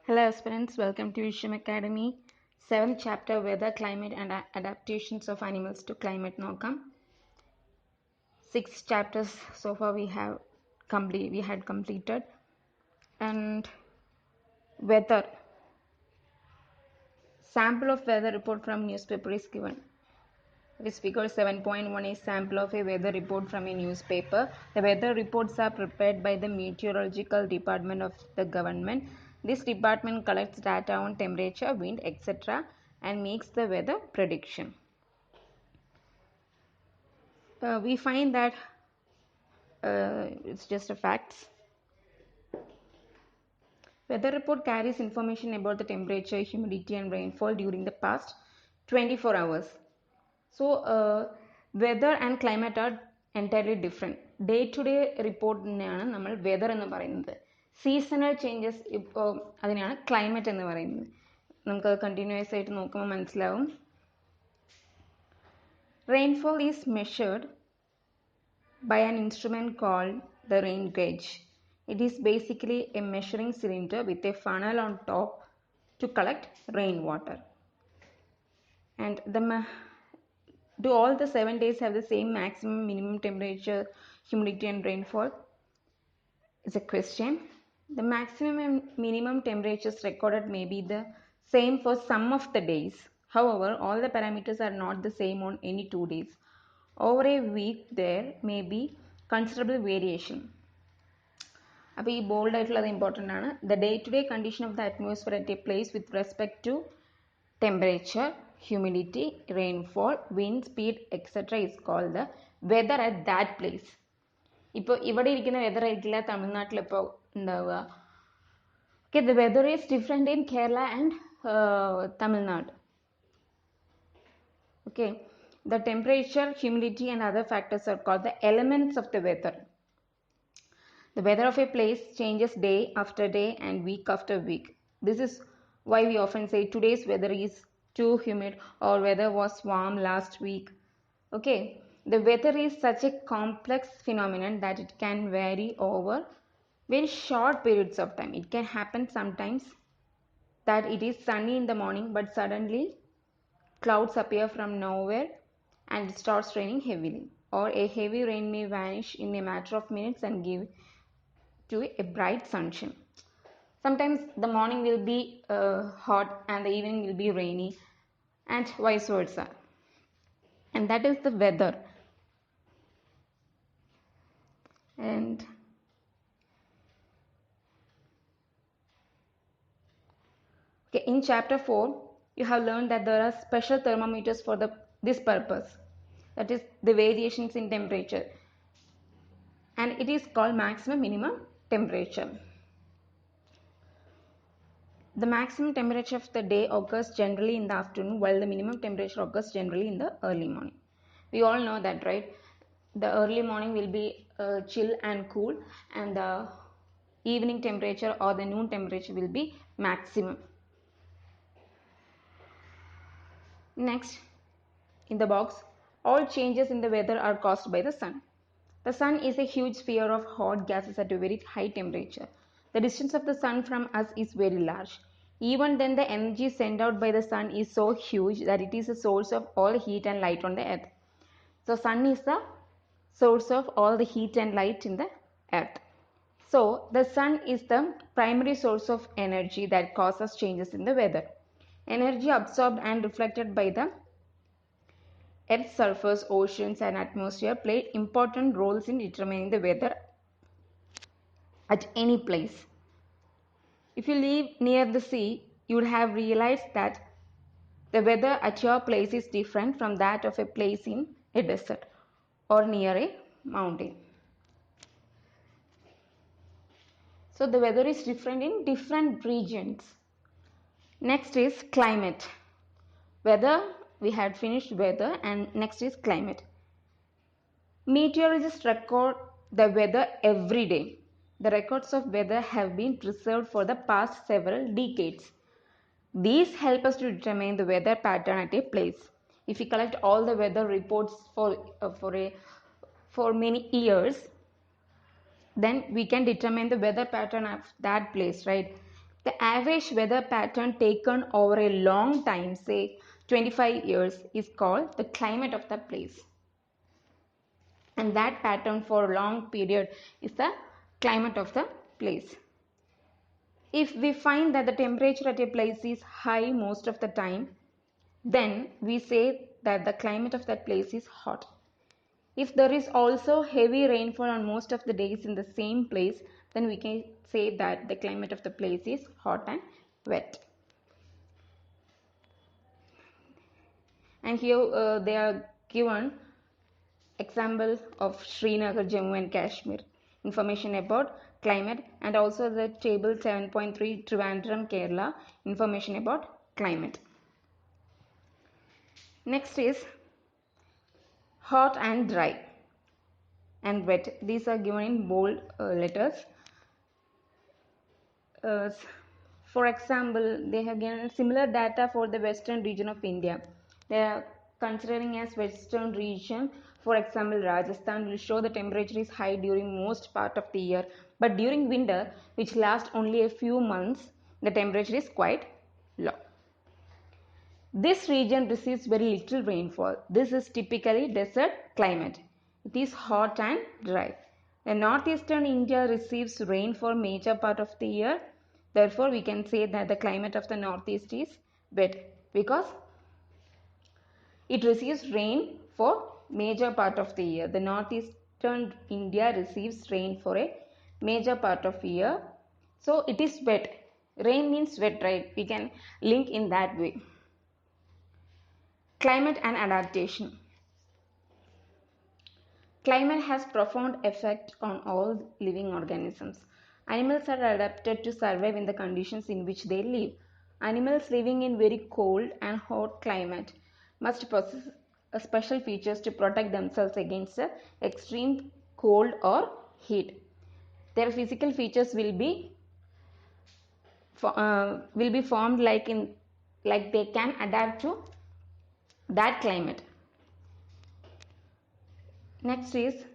Hello aspirants, welcome to Isham Academy. 7th chapter Weather, Climate and Adaptations of Animals to Climate Nokam. 6 chapters so far we had completed. And weather. Sample of weather report from newspaper is given. This figure 7.1 is sample of a weather report from a newspaper. The weather reports are prepared by the meteorological department of the government. This department collects data on temperature, wind, etc. and makes the weather prediction. We find that it's just a facts. Weather report carries information about the temperature, humidity and rainfall during the past 24 hours. So, weather and climate are entirely different. Day-to-day report-നെയാണ് നമ്മൾ weather എന്ന് പറയുന്നത്. Seasonal changes അതിനെയാണ് climate എന്ന് പറയുന്നത്. നമുക്ക് continuous ആയിട്ട് നോക്കുമ്പോൾ മനസ്സിലാവും. Rainfall is measured by an instrument called the rain gauge. It is basically a measuring cylinder with a funnel on top to collect rainwater. And do all the 7 days have the same maximum, minimum temperature, humidity and rainfall? It's a question. The maximum and minimum temperatures recorded may be the same for some of the days. However, all the parameters are not the same on any 2 days. Over a week, there may be considerable variation. അപ്പോൾ ഈ bold ആയിട്ടുള്ളത് important ആണ്. The day-to-day condition of the atmosphere at a place with respect to temperature, humidity, rainfall, wind speed, etc. is called the weather at that place. ഇപ്പോൾ ഇവിടെ ഇരിക്കുന്ന weather ആയിരിക്കില്ല തമിഴ്നാട്ടിൽ ഇപ്പോൾ ഉണ്ടാവുക. Okay, the weather is different in Kerala and Tamil Nadu. Okay, the temperature, humidity and other factors are called the elements of the weather. The weather of a place changes day after day and week after week. This is why we often say today's weather is too humid or weather was warm last week. Okay, the weather is such a complex phenomenon that it can vary over very short periods of time. It can happen sometimes that it is sunny in the morning but suddenly clouds appear from nowhere and it starts raining heavily, or a heavy rain may vanish in a matter of minutes and give to a bright sunshine. Sometimes the morning will be hot and the evening will be rainy and vice versa. And that is the weather. And okay, in chapter 4 you have learned that there are special thermometers for this purpose, that is the variations in temperature, and it is called maximum minimum temperature. The maximum temperature of the day occurs generally in the afternoon, while the minimum temperature occurs generally in the early morning. We all know that, right? The early morning will be chill and cool, and the evening temperature or the noon temperature will be maximum. Next, in the box, all changes in the weather are caused by the sun. The sun is a huge sphere of hot gases at a very high temperature. The distance of the sun from us is very large. Even then, the energy sent out by the sun is so huge that it is a source of all heat and light on the earth. So, sun is the source of all the heat and light in the earth. So, the sun is the primary source of energy that causes changes in the weather. Energy absorbed and reflected by the Earth's surface, oceans and atmosphere play important roles in determining the weather at any place. If you live near the sea, you would have realized that the weather at your place is different from that of a place in a desert or near a mountain. So the weather is different in different regions. Next is climate. Weather, we had finished weather, and next is climate. Meteorologists record the weather every day. The records of weather have been preserved for the past several decades. These help us to determine the weather pattern at a place. If we collect all the weather reports for many years, then we can determine the weather pattern of that place, right? The average weather pattern taken over a long time, say 25 years, is called the climate of the place. And that pattern for a long period is the climate of the place. If we find that the temperature at a place is high most of the time, then we say that the climate of that place is hot. If there is also heavy rainfall on most of the days in the same place, then we can say that the climate of the place is hot and wet. And here they are given example of Srinagar, Jammu and Kashmir, information about climate, and also the table 7.3 Trivandrum, Kerala, information about climate. Next is hot and dry and wet. These are given in bold letters. For example, they have given similar data for the western region of India. They are considering as western region. For example, Rajasthan will show the temperature is high during most part of the year, but during winter, which lasts only a few months, the temperature is quite low. This region receives very little rainfall. This is typically desert climate. It is hot and dry. The northeastern India receives rain for major part of the year. Therefore, we can say that the climate of the northeast is wet because it receives rain for major part of the year. The northeastern India receives rain for a major part of the year. So, it is wet. Rain means wet, right? We can link in that way. Climate and adaptation. Climate has profound effect on all living organisms. Animals are adapted to survive in the conditions in which they live. Animals living in very cold and hot climate must possess special features to protect themselves against extreme cold or heat. Their physical features will be formed like they can adapt to that climate. Next is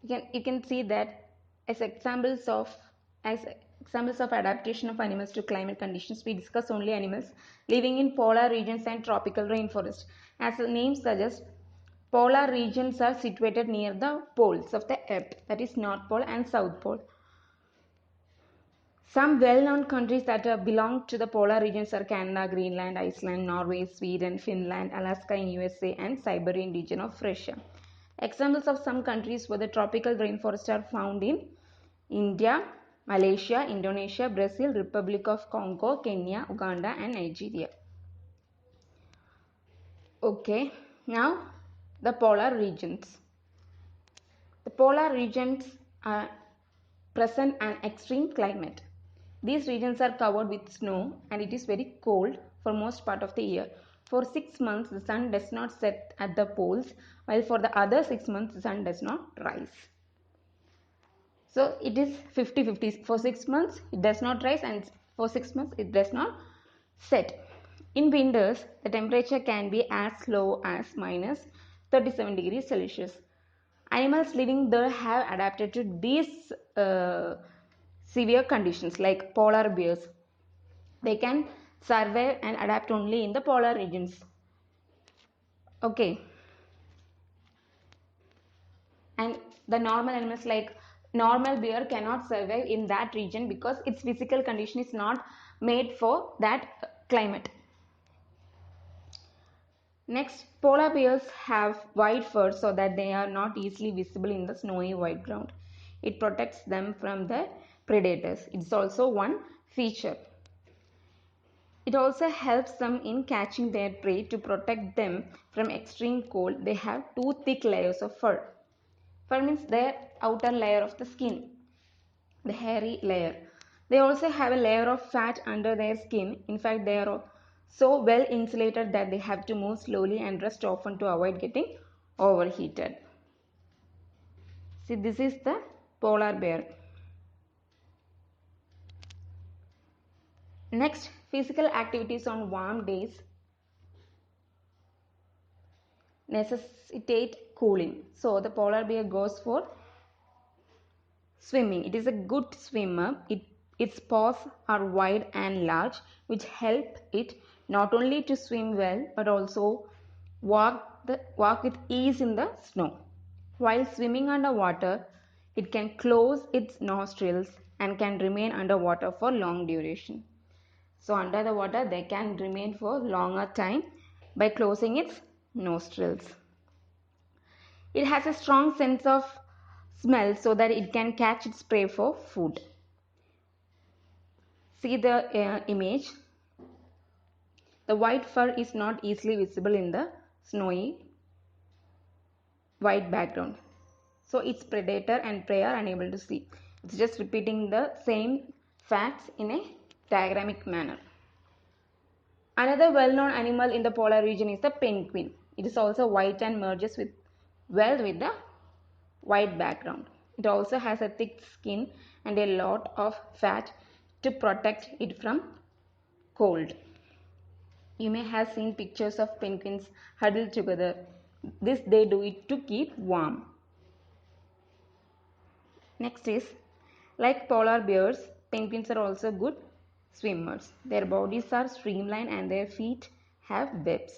you can see that as examples of adaptation of animals to climate conditions, we discuss only animals living in polar regions and tropical rainforest. As the name suggests, polar regions are situated near the poles of the earth, that is North Pole and South Pole. Some well-known countries that belong to the polar regions are Canada, Greenland, Iceland, Norway, Sweden, Finland, Alaska in USA, and Siberian region of Russia. Examples of some countries where the tropical rainforests are found in India, Malaysia, Indonesia, Brazil, Republic of Congo, Kenya, Uganda, and Nigeria. Okay, now the polar regions. The polar regions present an extreme climate. These regions are covered with snow and it is very cold for most part of the year. For 6 months, the sun does not set at the poles, while for the other 6 months, the sun does not rise. So, it is 50-50. For 6 months, it does not rise, and for 6 months, it does not set. In winters, the temperature can be as low as minus 37 degrees Celsius. Animals living there have adapted to these severe conditions, like polar bears. They can survive and adapt only in the polar regions. Okay. And the normal animals, like normal bear, cannot survive in that region because its physical condition is not made for that climate. Next, polar bears have white fur so that they are not easily visible in the snowy white ground. It protects them from the predators. It's also one feature. It also helps them in catching their prey. To protect them from extreme cold, they have 2 thick layers of fur. Fur means their outer layer of the skin, the hairy layer. They also have a layer of fat under their skin. In fact, they are so well insulated that they have to move slowly and rest often to avoid getting overheated. See, this is the polar bear. Next, physical activities on warm days necessitate cooling. So, the polar bear goes for Swimming. It is a good swimmer. Its paws are wide and large, which help it not only to swim well but also walk with ease in the snow. While swimming underwater, it can close its nostrils and can remain underwater for long duration. So under the water, they can remain for longer time by closing its nostrils. It has a strong sense of smell so that it can catch its prey for food. See the image. The white fur is not easily visible in the snowy white background. So its predator and prey are unable to see. It's just repeating the same facts in a diagrammatic manner. Another well-known animal in the polar region is the penguin. It is also white and merges well with the white background. It also has a thick skin and a lot of fat to protect it from cold. You may have seen pictures of penguins huddled together. This they do it to keep warm. Next is, like polar bears, penguins are also good swimmers. Their bodies are streamlined and their feet have webs,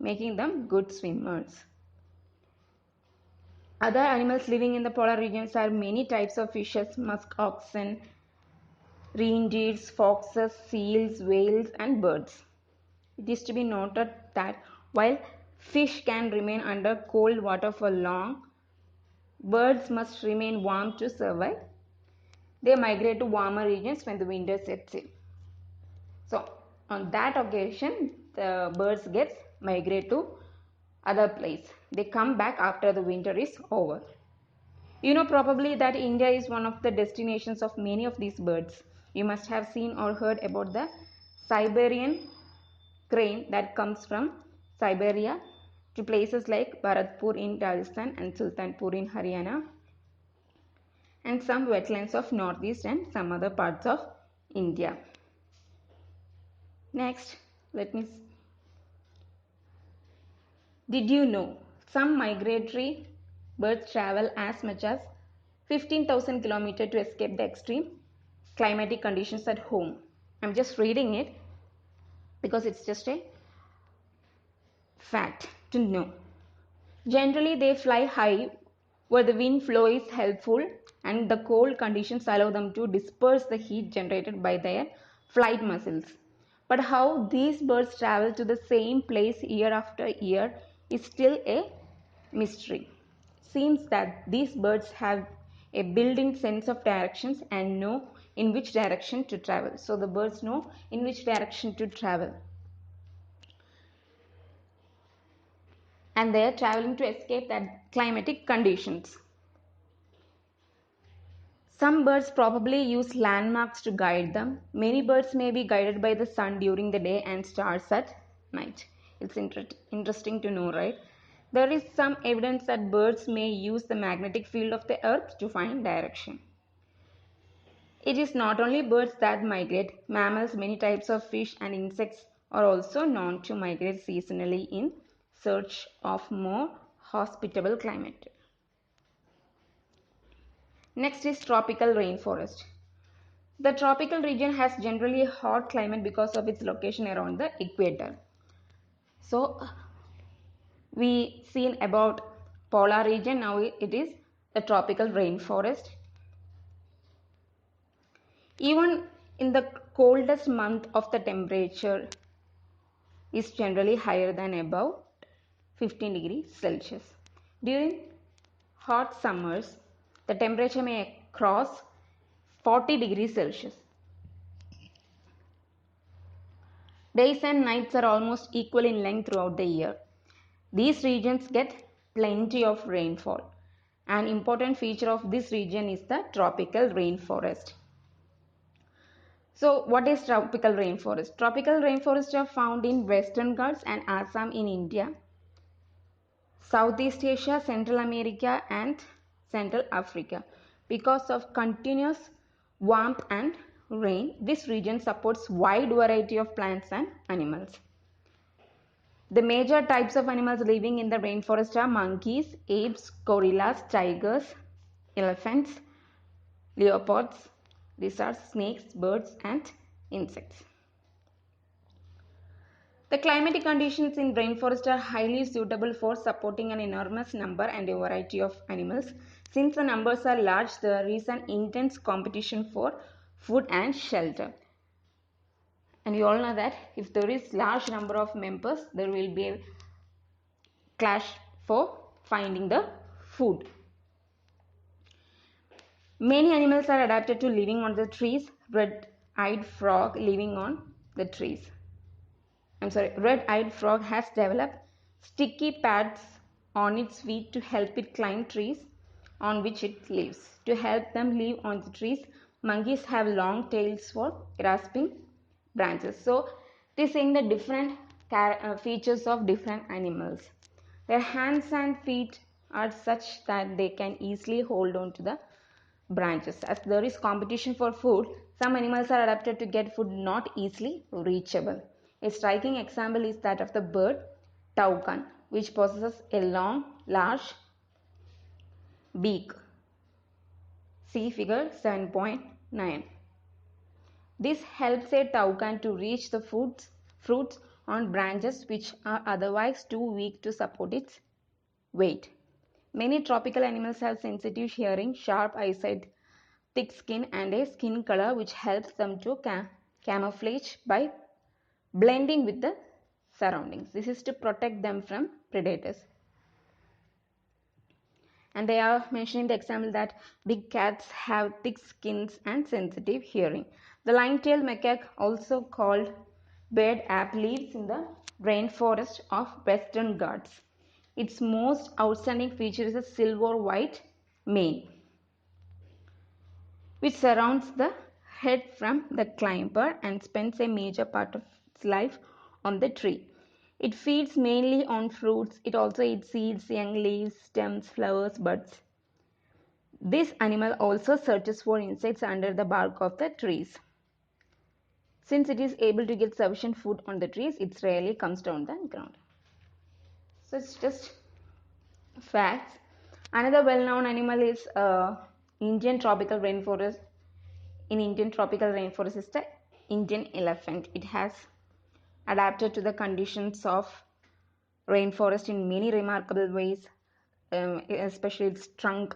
making them good swimmers. Other animals living in the polar regions are many types of fishes, musk oxen, reindeers, foxes, seals, whales, and birds. It is to be noted that while fish can remain under cold water for long, birds must remain warm to survive. They migrate to warmer regions when the winter sets in. So on that occasion, the birds migrate to other place. They come back after the winter is over. You know probably that India is one of the destinations of many of these birds. You must have seen or heard about the Siberian crane that comes from Siberia to places like Bharatpur in Rajasthan and Sultanpur in Haryana, and some wetlands of northeast and some other parts of India. Next, did you know some migratory birds travel as much as 15,000 kilometers to escape the extreme climatic conditions at home? I'm just reading it because it's just a fact to know. Generally, they fly high where the wind flow is helpful and the cold conditions allow them to disperse the heat generated by their flight muscles. But how these birds travel to the same place year after year is still a mystery. Seems that these birds have a built-in sense of directions and know in which direction to travel. So the birds know in which direction to travel. And they are traveling to escape that climatic conditions. Some birds probably use landmarks to guide them. Many birds may be guided by the sun during the day and stars at night. It's interesting to know, right? There is some evidence that birds may use the magnetic field of the earth to find direction. It is not only birds that migrate. Mammals, many types of fish and insects are also known to migrate seasonally in search of more hospitable climate. Next is tropical rainforest. The tropical region has generally a hot climate because of its location around the equator. So we seen about polar region, now it is the tropical rainforest. Even in the coldest month of the temperature is generally higher than above 15 degrees Celsius. During hot summers, the temperature may cross 40 degrees Celsius. Days and nights are almost equal in length throughout the year. These regions get plenty of rainfall. An important feature of this region is the tropical rainforest. So what is tropical rainforest? Tropical rainforests are found in Western Ghats and Assam in India, Southeast Asia, Central America and Central Africa. Because of continuous warmth and rain, this region supports wide variety of plants and animals. The major types of animals living in the rainforest are monkeys, apes, gorillas, tigers, elephants, leopards, lizards, snakes, birds, and insects. The climatic conditions in rainforest are highly suitable for supporting an enormous number and a variety of animals. Since the numbers are large, there is an intense competition for food and shelter. And you all know that if there is large number of members, there will be a clash for finding the food. Many animals are adapted to living on the trees. Red-eyed frog living on the trees. Red-eyed frog has developed sticky pads on its feet to help it climb trees on which it lives. To help them live on the trees, monkeys have long tails for grasping branches. So, it is saying the different features of different animals. Their hands and feet are such that they can easily hold on to the branches. As there is competition for food, some animals are adapted to get food not easily reachable. A striking example is that of the bird toucan, which possesses a long, large beak. See figure 7.9. This helps a toucan to reach the fruits on branches which are otherwise too weak to support its weight. Many tropical animals have sensitive hearing, sharp eyesight, thick skin, and a skin color which helps them to camouflage by blending with the surroundings. This is to protect them from predators. And they are mentioning the example that big cats have thick skins and sensitive hearing. The line-tailed macaque, also called bird ape, lives in the rainforest of Western Ghats. Its most outstanding feature is a silver-white mane, which surrounds the head from the climber and spends a major part of its life on the tree. It feeds mainly on fruits. It also eats seeds, young leaves, stems, flowers, buds. This animal also searches for insects under the bark of the trees. Since it is able to get sufficient food on the trees, it rarely comes down the ground. So it's just facts. Another well-known animal is Indian tropical rainforest. In Indian tropical rainforest is the Indian elephant. It has adapted to the conditions of rainforest in many remarkable ways, especially its trunk.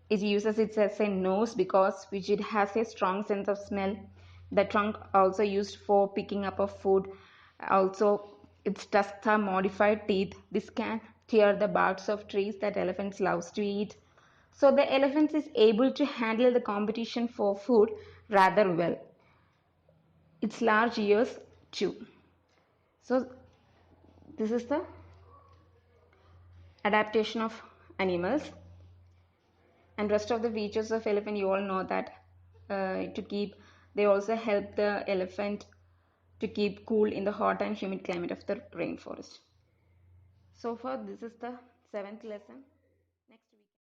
It uses it as a nose because which it has a strong sense of smell. The trunk also used for picking up of food. Also, its tusks are modified teeth. This can tear the barks of trees that elephants loves to eat. So the elephant is able to handle the competition for food rather well. Its large ears too. So this is the adaptation of animals, and rest of the features of elephant you all know that they also help the elephant to keep cool in the hot and humid climate of the rainforest. So far this is the 7th lesson.